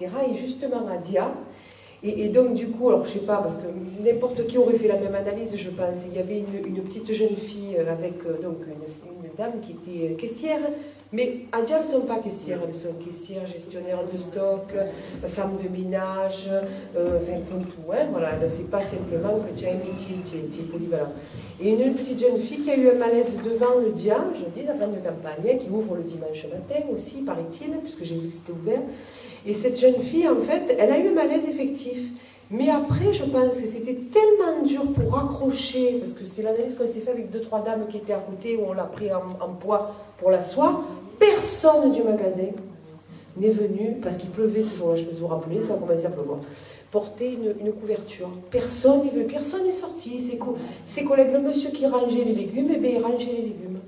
etc. Et justement à Dia, et donc du coup, alors je sais pas, parce que n'importe qui aurait fait la même analyse, je pense. Il y avait une petite jeune fille avec donc une dame qui était caissière, mais à Dia, elles ne sont pas caissières, elles sont caissières, gestionnaires de stock, femmes de ménage, elles font tout, hein, voilà, c'est pas simplement que tu as un métier, tu es polyvalent. Et une petite jeune fille qui a eu un malaise devant le Dia, je dis, la grande campagne, qui ouvre le dimanche matin aussi, paraît-il, puisque j'ai vu que c'était ouvert. Et cette jeune fille, en fait, elle a eu un malaise effectif. Mais après, je pense que c'était tellement dur pour raccrocher, parce que c'est l'analyse qu'on s'est fait avec 2-3 dames qui étaient à côté, où on l'a pris en poids pour l'asseoir. Personne du magasin n'est venu, parce qu'il pleuvait ce jour-là, je ne sais pas si vous vous rappelez, ça a commencé à pleuvoir, porter une couverture. Personne n'est venu, personne n'est sorti. Ses collègues, le monsieur qui rangeait les légumes, eh bien, il rangeait les légumes.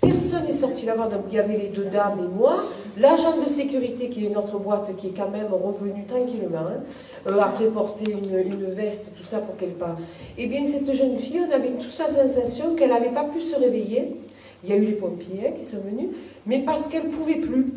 Personne n'est sorti là-bas, donc il y avait les 2 dames et moi, l'agent de sécurité qui est notre boîte, qui est quand même revenu tranquillement, hein, après porter une veste, tout ça pour qu'elle parte. Eh bien, cette jeune fille, on avait toute la sensation qu'elle n'avait pas pu se réveiller. Il y a eu les pompiers, hein, qui sont venus, mais parce qu'elle ne pouvait plus.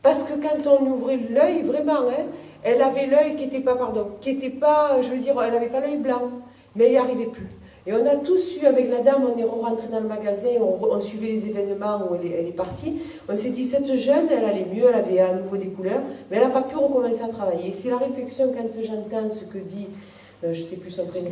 Parce que quand on ouvrait l'œil, vraiment, hein, elle avait l'œil qui n'était pas, je veux dire, elle n'avait pas l'œil blanc, mais elle n'y arrivait plus. Et on a tous eu, avec la dame, on est rentré dans le magasin, on suivait les événements où elle est partie. On s'est dit, cette jeune, elle allait mieux, elle avait à nouveau des couleurs, mais elle n'a pas pu recommencer à travailler. C'est la réflexion quand j'entends ce que dit, je ne sais plus son prénom,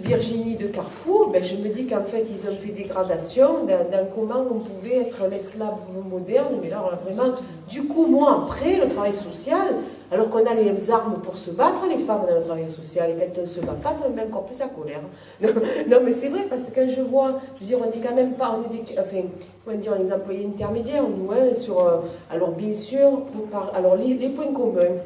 Virginie de Carrefour, ben je me dis qu'en fait, ils ont fait des gradations dans comment on pouvait être l'esclave moderne, mais là, on a vraiment... Du coup, moi, après, le travail social, alors qu'on a les armes pour se battre, les femmes dans le travail social, et quand on ne se bat pas, ça me met encore plus à colère. Non, mais c'est vrai, parce que quand je vois, je veux dire, on n'est quand même pas, on est des, enfin, comment dire, les employés intermédiaires, nous, hein, alors bien sûr, alors les points communs.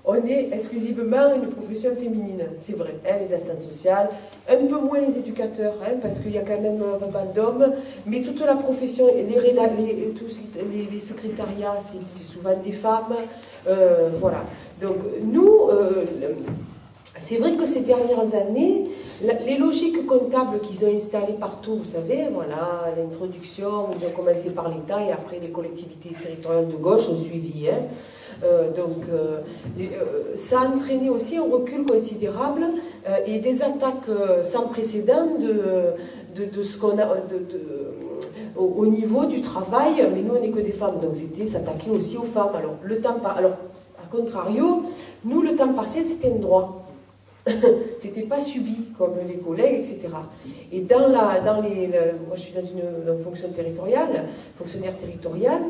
On est exclusivement une profession féminine, c'est vrai, hein, les assistantes sociales, un peu moins les éducateurs, hein, parce qu'il y a quand même pas mal d'hommes, mais toute la profession, les secrétariats, c'est souvent des femmes, voilà. Donc nous, c'est vrai que ces dernières années, les logiques comptables qu'ils ont installées partout, vous savez, voilà, l'introduction, ils ont commencé par l'État et après les collectivités territoriales de gauche ont suivi, hein. Ça a entraîné aussi un recul considérable et des attaques sans précédent de ce qu'on a au niveau du travail, mais nous on n'est que des femmes, donc c'était s'attaquer aussi aux femmes. Alors à contrario, nous le temps partiel c'était un droit. C'était pas subi comme les collègues, etc. Et moi je suis dans une fonction territoriale, fonctionnaire territorial,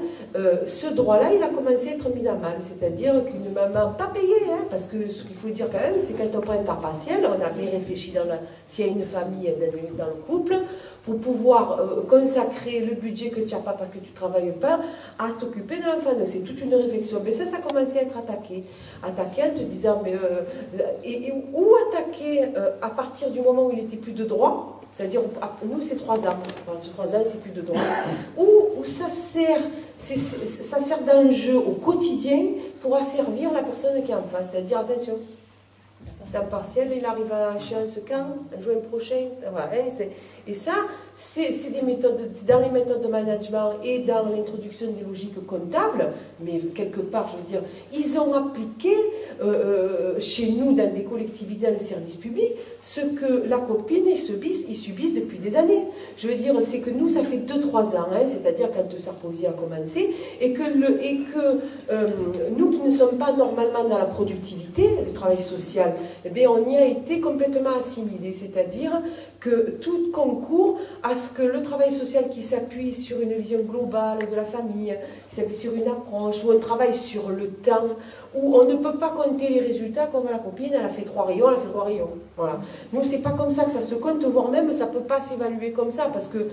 ce droit-là, il a commencé à être mis à mal. C'est-à-dire qu'une maman, pas payée, hein, parce que ce qu'il faut dire quand même, c'est quand on prend un temps partiel, on a bien réfléchi s'il y a une famille dans le couple, pour pouvoir consacrer le budget que tu n'as pas parce que tu ne travailles pas, à t'occuper de l'enfant. Donc c'est toute une réflexion. Mais ça a commencé à être attaqué. Attaqué en te disant, mais... ou attaqué à partir du moment où il n'était plus de droit, c'est-à-dire, nous c'est 3 ans, 3 ans c'est plus de droit, où ça sert d'enjeu au quotidien pour asservir la personne qui est en face, c'est-à-dire, attention, temps partiel, il arrive à échéance quand, en juin prochain, voilà, hein, et ça, c'est des méthodes, dans les méthodes de management et dans l'introduction des logiques comptables, mais quelque part, je veux dire, ils ont appliqué chez nous, dans des collectivités, dans le service public, ce que la copine ils subissent depuis des années. Je veux dire, c'est que nous, ça fait 2-3 ans, hein, c'est-à-dire quand Sarkozy a commencé, et que nous qui ne sommes pas normalement dans la productivité, le travail social, eh bien, on y a été complètement assimilés, c'est-à-dire que tout concourt à ce que le travail social qui s'appuie sur une vision globale de la famille, qui s'appuie sur une approche, où on travaille sur le temps, où on ne peut pas compter les résultats comme la copine, elle a fait 3 rayons, elle a fait 3 rayons. Voilà. Nous, c'est pas comme ça que ça se compte, voire même ça peut pas s'évaluer comme ça, parce que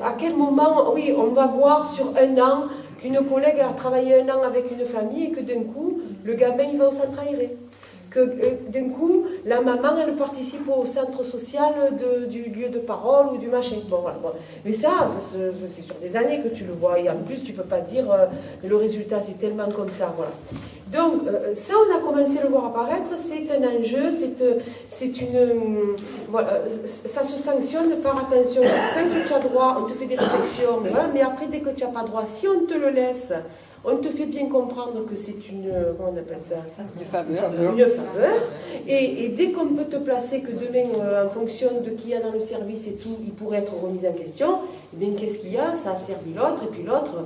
à quel moment, oui, on va voir sur 1 an qu'une collègue a travaillé 1 an avec une famille et que d'un coup, le gamin il va au centre aéré. Que d'un coup, la maman, elle participe au centre social du lieu de parole ou du machin. Bon, voilà. Bon. Mais ça, c'est sur des années que tu le vois. Et en plus, tu ne peux pas dire le résultat, c'est tellement comme ça. Voilà. Donc, ça, on a commencé à le voir apparaître, c'est un enjeu, voilà, ça se sanctionne par attention. Quand tu as droit, on te fait des réflexions, voilà, mais après, dès que tu n'as pas droit, si on te le laisse, on te fait bien comprendre que c'est une, comment on appelle ça? Une faveur. Une faveur. Et dès qu'on peut te placer que demain, en fonction de qui y a dans le service et tout, il pourrait être remis en question, eh bien, qu'est-ce qu'il y a? Ça a servi l'autre, et puis l'autre...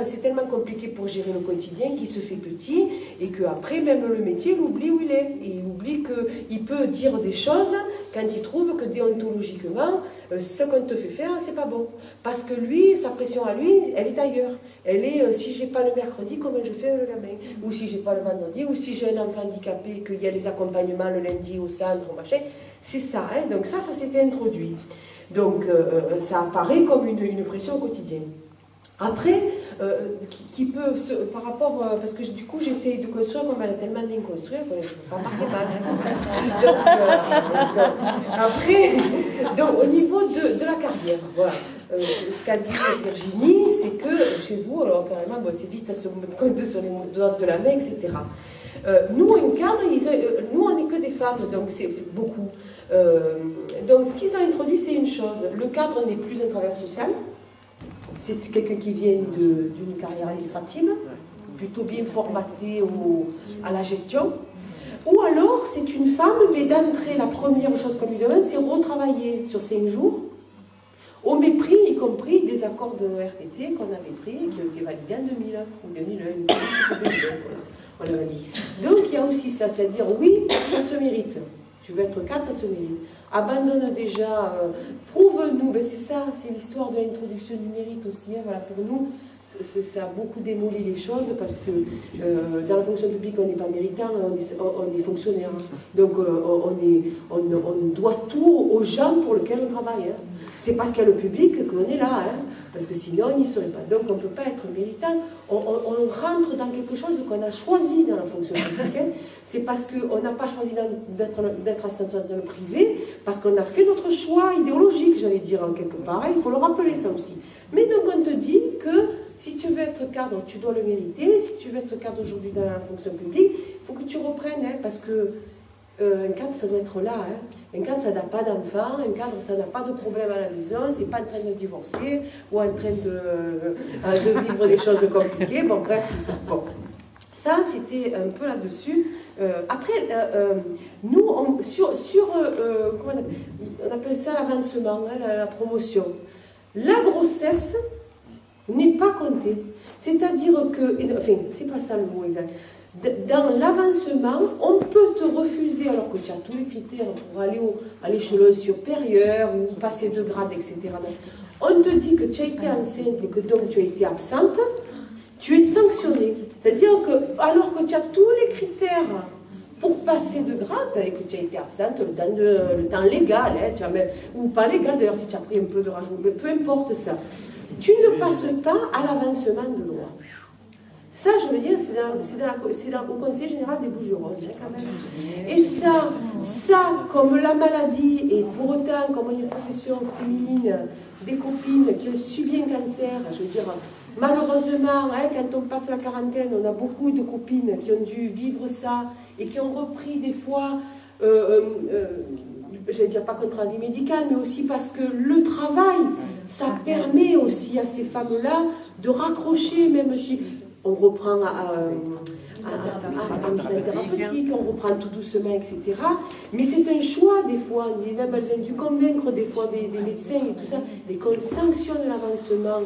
c'est tellement compliqué pour gérer le quotidien qu'il se fait petit et qu'après, même le métier, il oublie où il est. Et il oublie qu'il peut dire des choses quand il trouve que déontologiquement, ce qu'on te fait faire, c'est pas bon. Parce que lui, sa pression à lui, elle est ailleurs. Elle est, si j'ai pas le mercredi, comment je fais le gamin? Ou si j'ai pas le vendredi, ou si j'ai un enfant handicapé, qu'il y a les accompagnements le lundi au centre, machin. C'est ça, hein. Donc ça s'était introduit. Donc ça apparaît comme une pression au quotidien. Après, qui peut, par rapport, parce que du coup j'essaie de construire comme elle a tellement bien construit, qu'on ne peut pas marquer mal. Après, donc, au niveau de la carrière, voilà. Ce qu'a dit Virginie, c'est que chez vous, alors carrément, bon, c'est vite, ça se compte sur les doigts de la main, etc. Nous, un cadre, nous on n'est que des femmes, donc c'est beaucoup. Donc ce qu'ils ont introduit, c'est une chose, le cadre n'est plus un travailleur social. C'est quelqu'un qui vient d'une carrière administrative, plutôt bien formatée à la gestion. Ou alors, c'est une femme, mais d'entrée, la première chose qu'on lui demande, c'est retravailler sur 5 jours, au mépris, y compris des accords de RTT qu'on avait pris, qui ont été validés en 2000 ou 2001. Voilà. Donc, il y a aussi ça, c'est-à-dire, oui, ça se mérite. Tu veux être cadre, ça se mérite. Abandonne déjà, prouve-nous, ben c'est ça, c'est l'histoire de l'introduction du mérite aussi. Hein, voilà, pour nous, ça a beaucoup démoli les choses parce que dans la fonction publique, on n'est pas méritant, on est fonctionnaire. Hein. Donc on doit tout aux gens pour lesquels on travaille. Hein. C'est parce qu'il y a le public qu'on est là, hein, parce que sinon on n'y serait pas. Donc on ne peut pas être méritant. On rentre dans quelque chose qu'on a choisi dans la fonction publique. Hein. C'est parce qu'on n'a pas choisi d'être ascenseur dans le privé, parce qu'on a fait notre choix idéologique, j'allais dire en quelque part. Hein. Il faut le rappeler ça aussi. Mais donc on te dit que si tu veux être cadre, tu dois le mériter. Si tu veux être cadre aujourd'hui dans la fonction publique, il faut que tu reprennes, hein, parce que un cadre, ça doit être là. Hein. Un cadre, ça n'a pas d'enfant. Un cadre, ça n'a pas de problème à la maison. C'est pas en train de divorcer ou en train de vivre des choses compliquées. Bon, bref, tout ça. Bon. Ça, c'était un peu là-dessus. Après, nous, comment on appelle ça l'avancement, hein, la promotion. La grossesse n'est pas comptée. C'est-à-dire que, enfin, c'est pas ça le mot exact. Dans l'avancement, on peut te refuser, alors que tu as tous les critères pour aller à l'échelon supérieur ou passer de grade, etc. On te dit que tu as été enceinte et que donc tu as été absente, tu es sanctionné. C'est-à-dire que, alors que tu as tous les critères pour passer de grade et que tu as été absente, le temps légal, hein, ou pas légal d'ailleurs si tu as pris un peu de rajout, mais peu importe ça, tu ne passes pas à l'avancement de droit. Ça, je veux dire, c'est au Conseil général des Bouches-du-Rhône, quand même. Et ça, comme la maladie, et pour autant, comme une profession féminine, des copines qui ont subi un cancer, je veux dire, malheureusement, hein, quand on passe la quarantaine, on a beaucoup de copines qui ont dû vivre ça et qui ont repris des fois, je ne vais dire pas contre avis médical, mais aussi parce que le travail, ça permet aussi à ces femmes-là de raccrocher, même si on reprend un thérapeutique, on reprend tout doucement, etc. Mais c'est un choix des fois, même elles ont dû convaincre des fois des médecins et tout ça, mais qu'on sanctionne l'avancement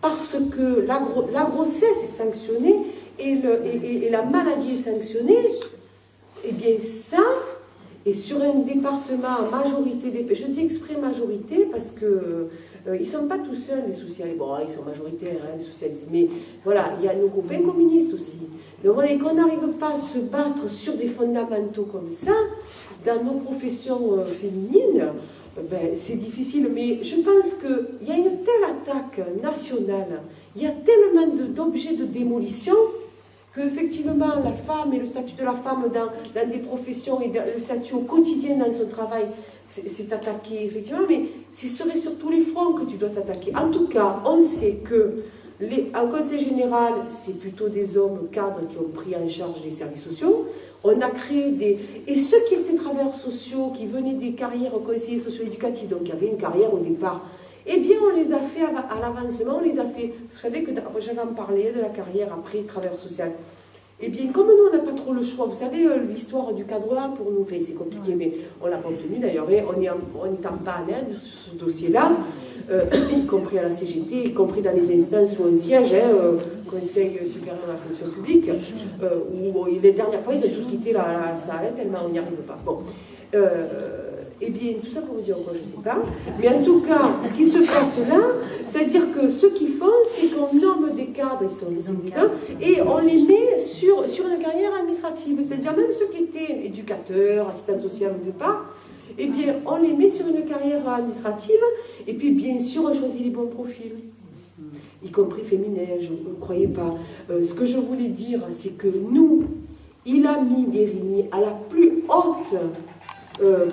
parce que la grossesse est sanctionnée et la maladie est sanctionnée, eh bien ça, et sur un département majorité, je dis exprès majorité parce que ils ne sont pas tout seuls, les socialistes. Bon, ils sont majoritaires, hein, les socialistes. Mais voilà, il y a nos copains communistes aussi. Donc voilà, et qu'on n'arrive pas à se battre sur des fondamentaux comme ça, dans nos professions féminines, ben, c'est difficile. Mais je pense qu'il y a une telle attaque nationale, il y a tellement d'objets de démolition, qu'effectivement, la femme et le statut de la femme dans des professions et le statut au quotidien dans son travail, c'est attaqué, effectivement, mais ce serait sur tous les fronts que tu dois t'attaquer. En tout cas, on sait que Au Conseil général, c'est plutôt des hommes cadres qui ont pris en charge les services sociaux. On a créé des... Et ceux qui étaient travailleurs sociaux, qui venaient des carrières conseillers socio-éducatifs, donc il y avait une carrière au départ, eh bien on les a fait à l'avancement, on les a fait... Vous savez que j'avais en parlé de la carrière après travailleur social. Eh bien, comme nous, on n'a pas trop le choix, vous savez, l'histoire du cadre A, pour nous, c'est compliqué, mais on ne l'a pas obtenu d'ailleurs, et on est en panne sur ce dossier-là, y compris à la CGT, y compris dans les instances où on siège, Conseil supérieur de la fonction publique, où les dernières fois, ils ont tous quitté la salle, tellement on n'y arrive pas. Bon. Eh bien, tout ça pour vous dire quoi, je ne sais pas. Mais en tout cas, ce qui se passe là, c'est-à-dire que ce qu'ils font, c'est qu'on nomme des cadres, ils sont et on les met sur une carrière administrative. C'est-à-dire même ceux qui étaient éducateurs, assistants sociaux au départ, eh bien, on les met sur une carrière administrative. Et puis, bien sûr, on choisit les bons profils, y compris féminins, je ne croyais pas. Ce que je voulais dire, c'est que nous, il a mis Guérini à la plus haute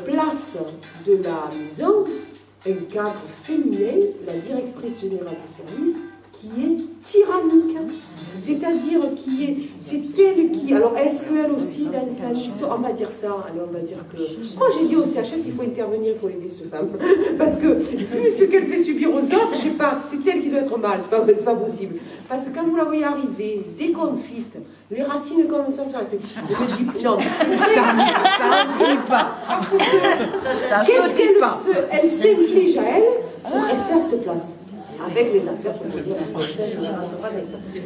place de la maison, un cadre féminin, la directrice générale du service, qui est tyrannique. C'est-à-dire c'est elle qui... Alors, est-ce qu'elle aussi, dans sa histoire, on va dire ça, alors on va dire que... Moi, j'ai dit au CHS, il faut intervenir, il faut aider cette femme. Parce que, vu ce qu'elle fait subir aux autres, je sais pas, c'est elle qui doit être mal, c'est pas possible. Parce que quand vous la voyez arriver, déconfite, les racines comme ça sur la tête, je me dis, non, ça ne dit pas. Qu'est-ce qu'elle s'inflige à elle pour rester à cette place? Avec les affaires qu'on peut dire,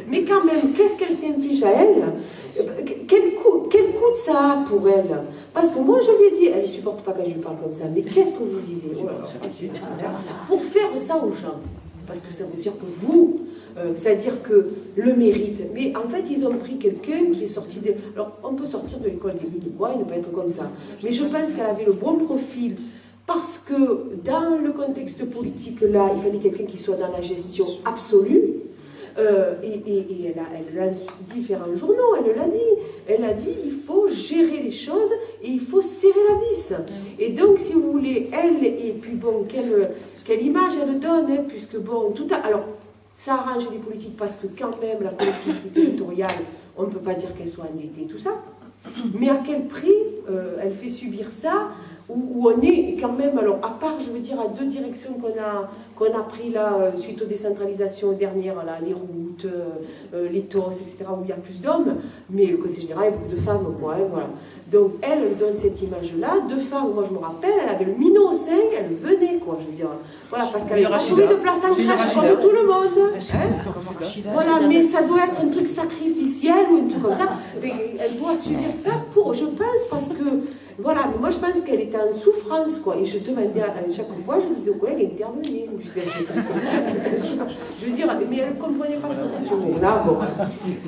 mais quand même, qu'est-ce qu'elle s'inflige à elle? Quel coût ça a pour elle? Parce que moi, je lui ai dit, elle ne supporte pas quand je lui parle comme ça, mais qu'est-ce que vous vivez pour faire ça aux gens? Parce que ça veut dire que vous, c'est-à-dire que le mérite. Mais en fait, ils ont pris quelqu'un qui est sorti de... Alors, on peut sortir de l'école des mines ou quoi, et ne pas être comme ça. Mais je pense qu'elle avait le bon profil. Parce que dans le contexte politique, là, il fallait quelqu'un qui soit dans la gestion absolue. Et elle a dit différents journaux, elle l'a dit. Elle a dit il faut gérer les choses et il faut serrer la vis. Et donc, si vous voulez, elle, et puis bon, quelle image elle donne, hein, puisque bon, tout alors, ça arrange les politiques parce que quand même, la collectivité territoriale, on ne peut pas dire qu'elle soit endettée, tout ça. Mais à quel prix elle fait subir ça? Où on est quand même, alors à part, je veux dire, à deux directions qu'on a pris là, suite aux décentralisations dernières, là, les routes, les TOS, etc., où il y a plus d'hommes, mais le Conseil général, il y a beaucoup de femmes, quoi, hein, voilà. Donc elle donne cette image-là, de femmes, moi je me rappelle, elle avait le minot au sein, elle venait, quoi, je veux dire, voilà, parce qu'elle n'avait pas trouvé de place en crèche comme tout le monde. Hein, voilà, mais ça doit être un truc sacrificiel ou un truc comme ça, mais elle doit subir ça pour, je pense, parce que, voilà, mais moi je pense qu'elle était en souffrance, quoi. Et je demandais à chaque fois, je disais aux collègues, intervenez. Je veux dire, mais elle ne comprenait pas trop cette journée-là. Bon.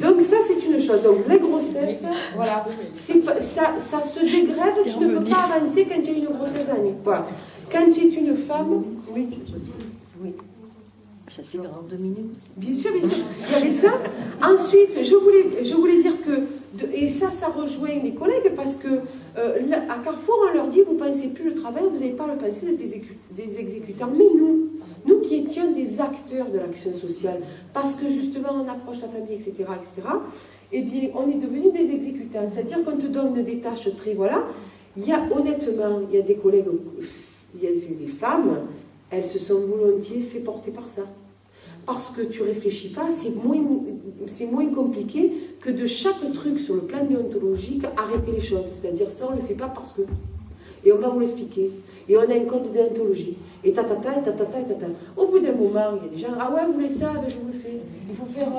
Donc ça, c'est une chose. Donc les grossesses, voilà, ça se dégrève, tu ne peux pas avancer quand tu as une grossesse d'année. Voilà. Quand tu es une femme, oui, c'est possible. Oui. Ça c'est grand, 2 minutes. Bien sûr, bien sûr. Il y avait ça. Ensuite, je voulais dire que, et ça rejoint les collègues, parce que à Carrefour, on leur dit, vous ne pensez plus le travail, vous n'avez pas le pensée des exécutants. Mais nous qui étions des acteurs de l'action sociale, parce que justement on approche la famille, etc., eh bien, on est devenus des exécutants. C'est-à-dire qu'on te donne des tâches très, voilà. Honnêtement, il y a des collègues, il y a des femmes, elles se sont volontiers fait porter par ça. Parce que tu réfléchis pas, c'est moins compliqué que de chaque truc sur le plan déontologique, arrêter les choses. C'est-à-dire ça, on ne le fait pas parce que... Et on va vous l'expliquer. Et on a un code de déontologie. Et tatata, et tatata, et tatata. Au bout d'un moment, il y a des gens, ah ouais, vous voulez ça, ben je vous le fais. Il faut faire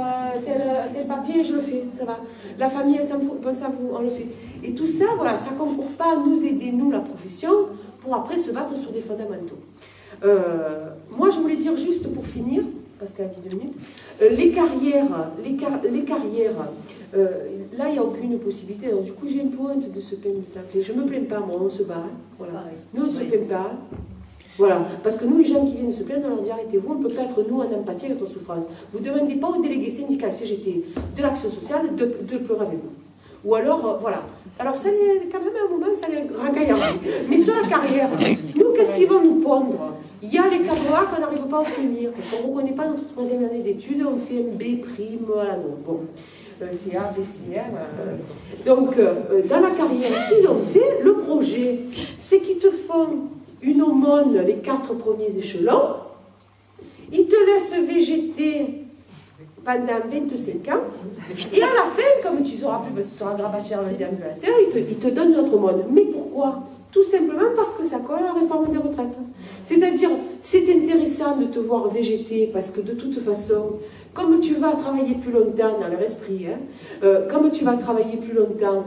tel papier, je le fais, ça va. La famille, elle s'en fout, pense à vous, on le fait. Et tout ça, voilà, ça ne concourt pas à nous aider, nous, la profession, pour après se battre sur des fondamentaux. Moi, je voulais dire juste pour finir, parce qu'elle a dit 2 minutes, les carrières, là, il n'y a aucune possibilité. Alors, du coup, j'ai un peu honte de se plaindre de ça. Je ne me plains pas, moi, on se bat. Hein, voilà. Nous, on ne se plaint pas. Voilà. Parce que nous, les gens qui viennent se plaindre, on leur dit arrêtez-vous, on ne peut pas être, nous, en empathie avec votre souffrance. Vous ne demandez pas au délégué syndical CGT de l'action sociale de pleurer avec vous. Ou alors, voilà. Alors, ça quand même, à un moment, ça les racaille. Mais sur la carrière, nous, qu'est-ce qu'ils vont nous pondre? Il y a les cadres A qu'on n'arrive pas à obtenir, parce qu'on ne reconnaît pas notre troisième année d'études, on fait un B', voilà, non, bon, c'est A, B, C, R. Donc, dans la carrière, ce qu'ils ont fait, le projet, c'est qu'ils te font une aumône, les 4 premiers échelons, ils te laissent végéter pendant 25 ans, et à la fin, comme tu ne sauras plus, parce que tu seras grabataire dans le déambulateur, ils te donnent notre aumône. Mais pourquoi? Tout simplement parce que ça colle à la réforme des retraites. C'est-à-dire, c'est intéressant de te voir végéter, parce que de toute façon, comme tu vas travailler plus longtemps dans leur esprit, comme tu vas travailler plus longtemps,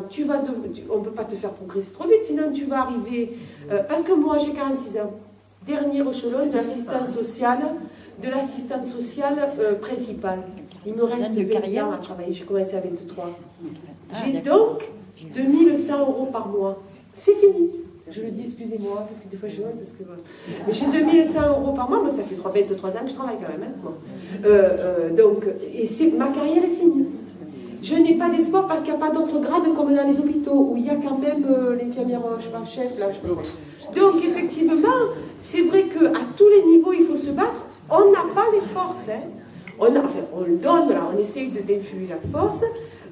on ne peut pas te faire progresser trop vite, sinon tu vas arriver... parce que moi, j'ai 46 ans, dernier échelon de l'assistante sociale, principale. Il me reste 20 ans à travailler, j'ai commencé à 23. J'ai donc 2100 € par mois. C'est fini. Je le dis, excusez-moi, parce que des fois je vois, parce que... Mais j'ai 2100 € par mois, mais ça fait 23 ans que je travaille quand même. Donc, ma carrière est finie. Je n'ai pas d'espoir parce qu'il n'y a pas d'autres grades comme dans les hôpitaux, où il y a quand même l'infirmière, je sais pas, chef, là, je sais pas. Donc, effectivement, c'est vrai qu'à tous les niveaux, il faut se battre. On n'a pas les forces, hein. On le donne, là, on essaye d'influer la force.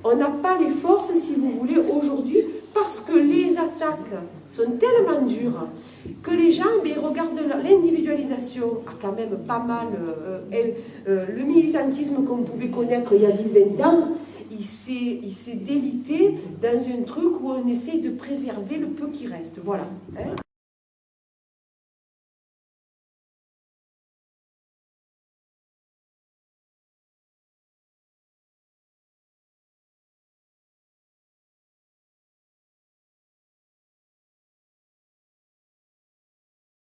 On n'a pas les forces, si vous voulez, aujourd'hui, parce que les attaques sont tellement dures que les gens, ils regardent l'individualisation a quand même pas mal... le militantisme qu'on pouvait connaître il y a 10-20 ans, il s'est délité dans un truc où on essaye de préserver le peu qui reste. Voilà. Hein.